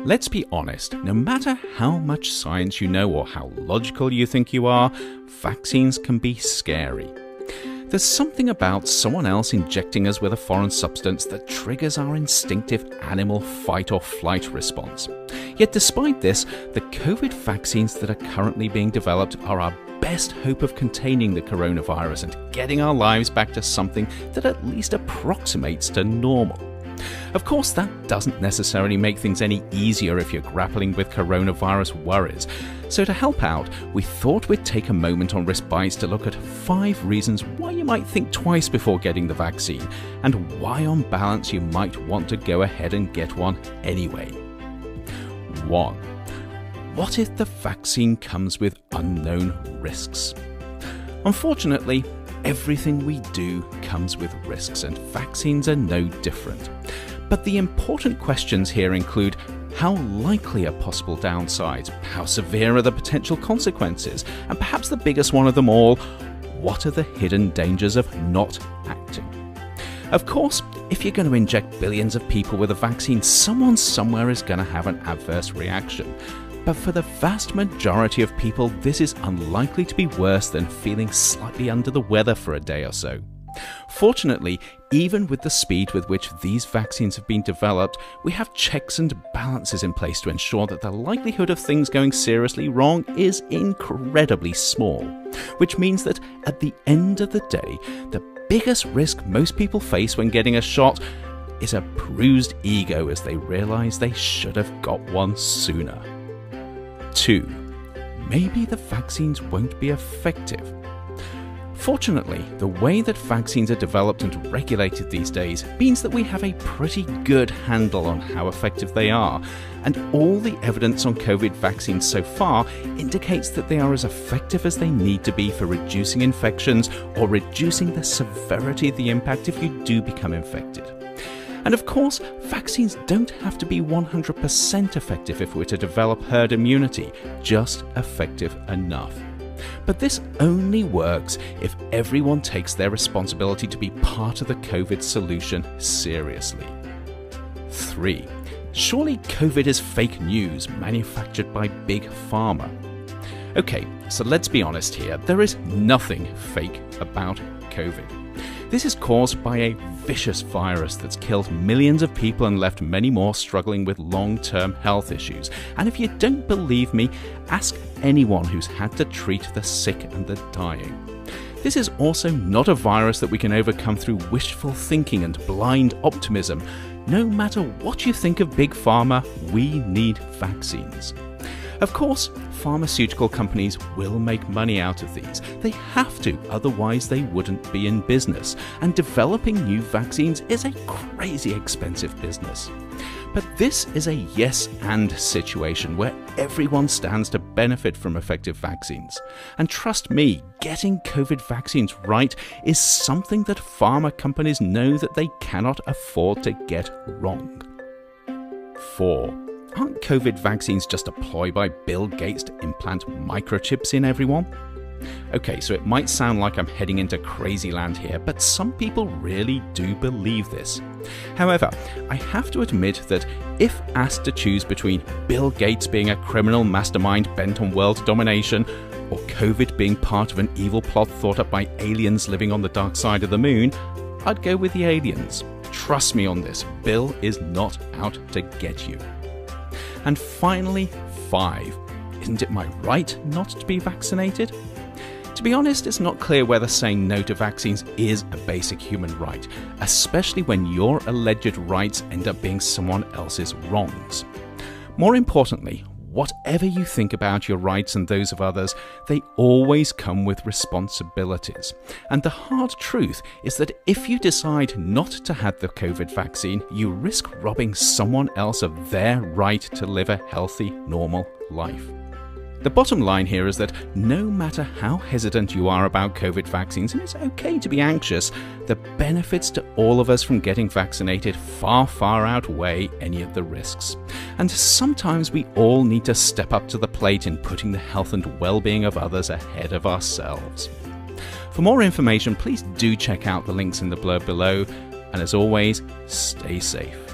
Let's be honest, no matter how much science you know or how logical you think you are, vaccines can be scary. There's something about someone else injecting us with a foreign substance that triggers our instinctive animal fight or flight response. Yet despite this, the COVID vaccines that are currently being developed are our best hope of containing the coronavirus and getting our lives back to something that at least approximates to normal. Of course, that doesn't necessarily make things any easier if you're grappling with coronavirus worries. So to help out, we thought we'd take a moment on Risk Bites to look at 5 reasons why you might think twice before getting the vaccine, and why on balance you might want to go ahead and get one anyway. 1. What if the vaccine comes with unknown risks? Unfortunately, everything we do comes with risks, and vaccines are no different. But the important questions here include: how likely are possible downsides? How severe are the potential consequences? And perhaps the biggest one of them all, what are the hidden dangers of not acting? Of course, if you're going to inject billions of people with a vaccine, someone somewhere is going to have an adverse reaction. But for the vast majority of people, this is unlikely to be worse than feeling slightly under the weather for a day or so. Fortunately, even with the speed with which these vaccines have been developed, we have checks and balances in place to ensure that the likelihood of things going seriously wrong is incredibly small. Which means that at the end of the day, the biggest risk most people face when getting a shot is a bruised ego as they realise they should have got one sooner. 2. Maybe the vaccines won't be effective. Fortunately, the way that vaccines are developed and regulated these days means that we have a pretty good handle on how effective they are, and all the evidence on COVID vaccines so far indicates that they are as effective as they need to be for reducing infections or reducing the severity of the impact if you do become infected. And of course, vaccines don't have to be 100% effective if we're to develop herd immunity, just effective enough. But this only works if everyone takes their responsibility to be part of the COVID solution seriously. 3. Surely COVID is fake news manufactured by Big Pharma. Okay, so let's be honest here, there is nothing fake about COVID. This is caused by a vicious virus that's killed millions of people and left many more struggling with long-term health issues. And if you don't believe me, ask anyone who's had to treat the sick and the dying. This is also not a virus that we can overcome through wishful thinking and blind optimism. No matter what you think of Big Pharma, we need vaccines. Of course, pharmaceutical companies will make money out of these. They have to, otherwise they wouldn't be in business. And developing new vaccines is a crazy expensive business. But this is a yes and situation where everyone stands to benefit from effective vaccines. And trust me, getting COVID vaccines right is something that pharma companies know that they cannot afford to get wrong. 4. Aren't COVID vaccines just a ploy by Bill Gates to implant microchips in everyone? Okay, so it might sound like I'm heading into crazy land here, but some people really do believe this. However, I have to admit that if asked to choose between Bill Gates being a criminal mastermind bent on world domination, or COVID being part of an evil plot thought up by aliens living on the dark side of the moon, I'd go with the aliens. Trust me on this, Bill is not out to get you. And finally, 5. Isn't it my right not to be vaccinated? To be honest, it's not clear whether saying no to vaccines is a basic human right, especially when your alleged rights end up being someone else's wrongs. More importantly, whatever you think about your rights and those of others, they always come with responsibilities. And the hard truth is that if you decide not to have the COVID vaccine, you risk robbing someone else of their right to live a healthy, normal life. The bottom line here is that no matter how hesitant you are about COVID vaccines, and it's okay to be anxious, the benefits to all of us from getting vaccinated far outweigh any of the risks. And sometimes we all need to step up to the plate in putting the health and well-being of others ahead of ourselves. For more information, please do check out the links in the blurb below, and as always, stay safe.